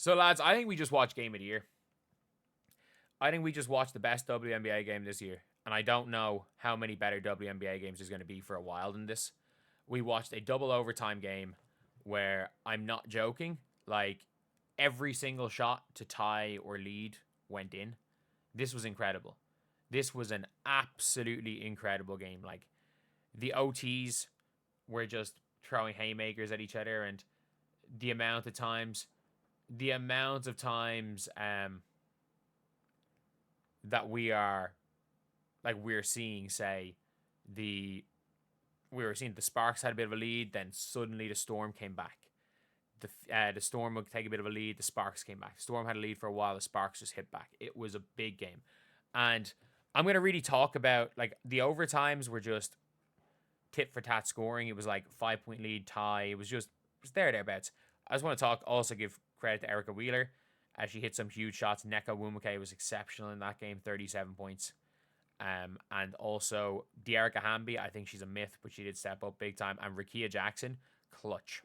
So, lads, I think we just watched Game of the Year. I think we just watched the best WNBA game this year. And I don't know how many better WNBA games there's going to be for a while than this. We watched a double overtime game where, I'm not joking, like, every single shot to tie or lead went in. This was incredible. This was an absolutely incredible game. Like, the OTs were just throwing haymakers at each other, and the amount of times that we're seeing, say, we were seeing the Sparks had a bit of a lead, then suddenly the Storm came back. The Storm would take a bit of a lead, the Sparks came back. The Storm had a lead for a while, the Sparks just hit back. It was a big game. And I'm going to really talk about, like, the overtimes were just tit for tat scoring. It was like 5-point lead, tie. It was thereabouts. I just want to also give credit to Erica Wheeler as she hit some huge shots. Neka Wumuke was exceptional in that game, 37 points. And also Dearica Hamby, I think she's a myth, but she did step up big time. And Rikia Jackson, clutch.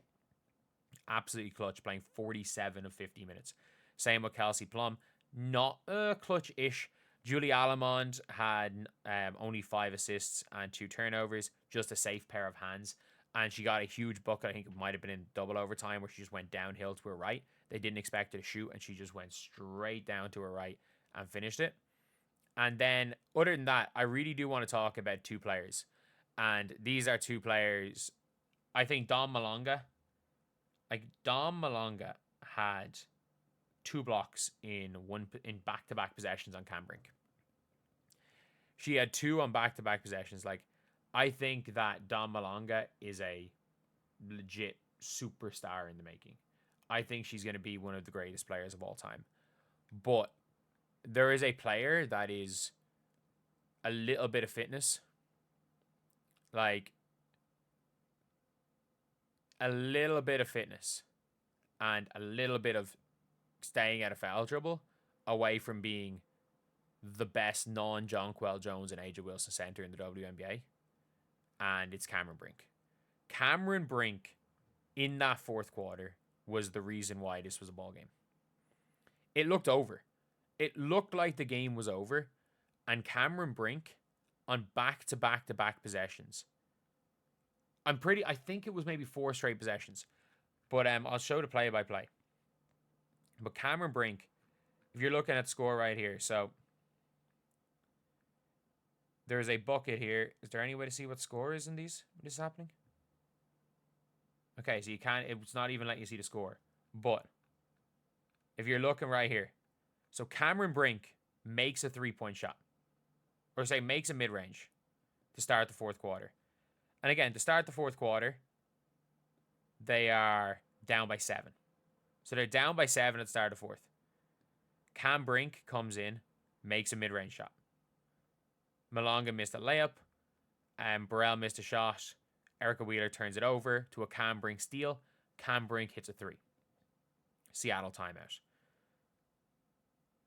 Absolutely clutch, playing 47 of 50 minutes. Same with Kelsey Plum, not clutch-ish. Julie Alamond had only 5 assists and 2 turnovers, just a safe pair of hands. And she got a huge bucket. I think it might have been in double overtime where she just went downhill to her right. They didn't expect her to shoot, and she just went straight down to her right and finished it. And then, other than that, I really do want to talk about 2 players. And these are 2 players. I think Dom Malonga had 2 blocks in back-to-back possessions on Cam Brink. She had 2 on back-to-back possessions. Like, I think that Dom Malonga is a legit superstar in the making. I think she's going to be one of the greatest players of all time. But there is a player that is a little bit of fitness. Like, a little bit of fitness and a little bit of staying out of foul trouble away from being the best non-Jonquel Jones and Angel Wilson center in the WNBA. And it's Cameron Brink. Cameron Brink, in that fourth quarter, was the reason why this was a ball game. It looked over. It looked like the game was over. And Cameron Brink, on back-to-back-to-back possessions, I think it was maybe 4 straight possessions. But I'll show the play-by-play. But Cameron Brink, if you're looking at the score right here, so there's a bucket here. Is there any way to see what score is in these when this is happening? Okay, so it's not even letting you see the score. But if you're looking right here, so Cameron Brink makes a 3-point shot. Or say makes a mid-range to start the fourth quarter. And again, to start the fourth quarter, they are down by 7. So they're down by 7 at the start of the fourth. Cam Brink comes in, makes a mid-range shot. Malonga missed a layup. Burrell missed a shot. Erica Wheeler turns it over to a Cam Brink steal. Cam Brink hits a 3. Seattle timeout.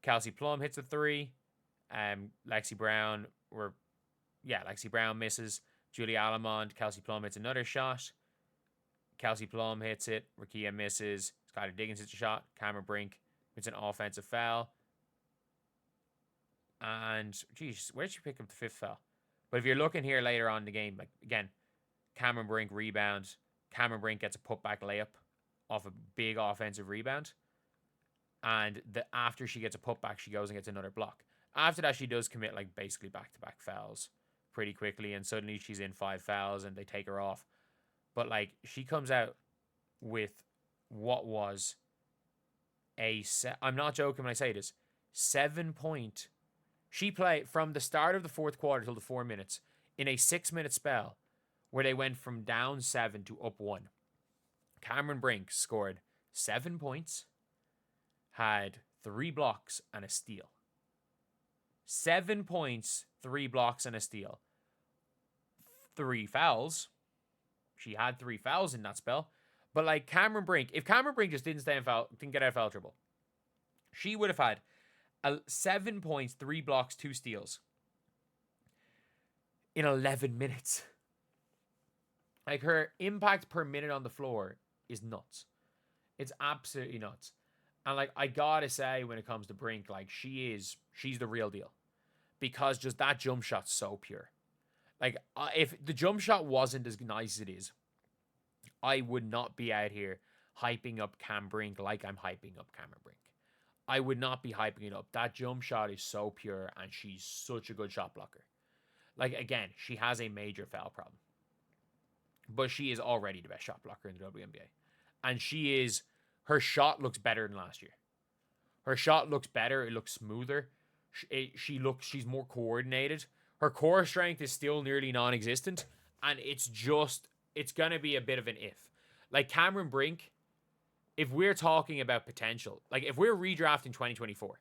Kelsey Plum hits a 3. Lexi Brown misses. Julie Alamond, Kelsey Plum hits another shot. Kelsey Plum hits it. Rikia misses. Skylar Diggins hits a shot. Cameron Brink hits an offensive foul. And, geez, where did she pick up the 5th foul? But if you're looking here later on in the game, like, again, Cameron Brink rebounds. Cameron Brink gets a putback layup off a big offensive rebound. And after she gets a putback, she goes and gets another block. After that, she does commit, like, basically back-to-back fouls pretty quickly. And suddenly she's in 5 fouls and they take her off. But, like, she comes out with what was I'm not joking when I say this, 7-point. She played from the start of the fourth quarter till the 4 minutes in a 6-minute spell where they went from down 7 to up 1. Cameron Brink scored 7 points, had 3 blocks and a steal. 7 points, 3 blocks and a steal. 3 fouls. She had 3 fouls in that spell. But like Cameron Brink, if Cameron Brink just didn't get out of foul trouble, she would have had 7 points, 3 blocks, 2 steals in 11 minutes. Like, her impact per minute on the floor is nuts. It's absolutely nuts. And like I gotta say, when it comes to Brink, like she's the real deal because just that jump shot's so pure. Like if the jump shot wasn't as nice as it is, I would not be out here hyping up Cam Brink like I'm hyping up Cameron Brink. I would not be hyping it up. That jump shot is so pure, and she's such a good shot blocker. Like again, she has a major foul problem, but she is already the best shot blocker in the WNBA, and her shot looks better than last year. Her shot looks better. It looks smoother. She's more coordinated. Her core strength is still nearly non-existent, and it's gonna be a bit of an if. Like Cameron Brink, if we're talking about potential, like if we're redrafting 2024,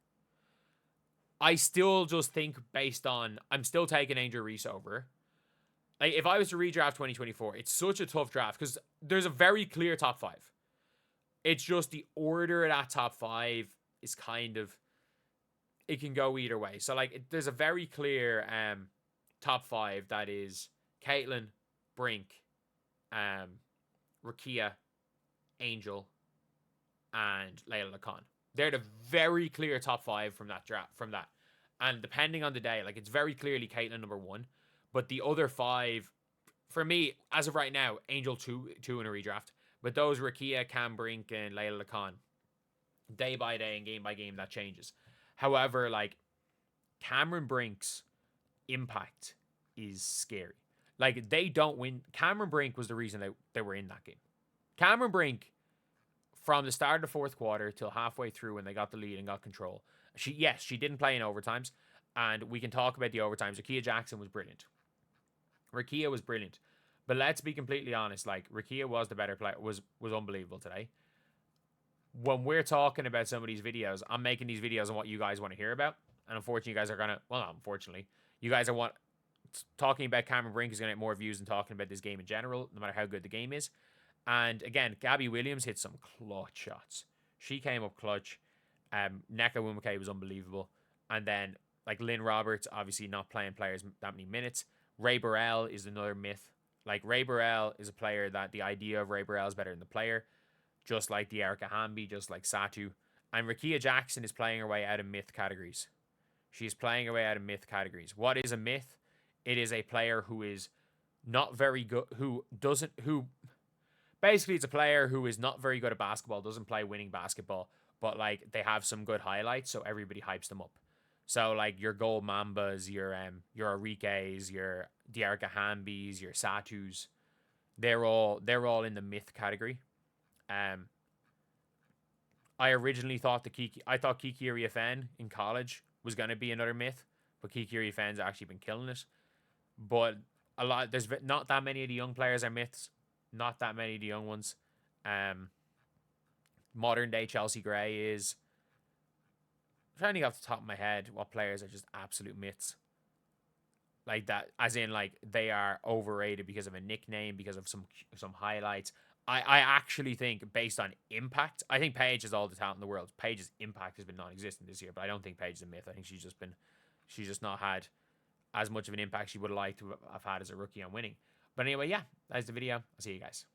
I still just think I'm still taking Angel Reese over. Like if I was to redraft 2024, it's such a tough draft because there's a very clear top 5. It's just the order of that top 5 is kind of, it can go either way. So like there's a very clear top 5 that is Caitlin, Brink, Rakia, Angel, and Layla Lacan. They're the very clear top 5 from that draft. And depending on the day, like it's very clearly Caitlin number 1, but the other 5, for me, as of right now, Angel 2 in a redraft. But those Rakia, Cam Brink, and Layla Lacan, day by day and game by game, that changes. However, like Cameron Brink's impact is scary. Like they don't win. Cameron Brink was the reason they were in that game. Cameron Brink, from the start of the fourth quarter till halfway through when they got the lead and got control, she didn't play in overtimes, and we can talk about the overtimes. Rakia Jackson was brilliant. Rakia was brilliant. But let's be completely honest, like Rakia was the better player, was unbelievable today. When we're talking about some of these videos, I'm making these videos on what you guys want to hear about. And unfortunately, you guys are going to, well, not unfortunately, you guys are talking about Cameron Brink is going to get more views than talking about this game in general, no matter how good the game is. And again, Gabby Williams hit some clutch shots. She came up clutch. Neka Wumake was unbelievable. And then, like, Lynn Roberts, obviously not playing players that many minutes. Ray Burrell is another myth. Like, Ray Burrell is a player that the idea of Ray Burrell is better than the player. Just like De'Arica Hamby, just like Satu. And Rakia Jackson is playing her way out of myth categories. She's playing her way out of myth categories. What is a myth? It is a player who is not very good, basically it's a player who is not very good at basketball, doesn't play winning basketball, but like they have some good highlights, so everybody hypes them up. So like your Gold Mambas, your Enriques, your De'Arica Hambys, your Satus, they're all in the myth category. I originally thought Kiki Iriafen in college was gonna be another myth, but Kiki Iriafen's actually been killing it. But there's not that many of the young players are myths, not that many of the young ones. Modern day Chelsea Gray is, I'm trying to think off the top of my head what players are just absolute myths. Like that, as in like they are overrated because of a nickname, because of some highlights. I actually think based on impact, I think Paige has all the talent in the world. Paige's impact has been non-existent this year, but I don't think Paige is a myth. I think she's just not had as much of an impact she would have liked to have had as a rookie on winning. But anyway, yeah, that's the video. I'll see you guys.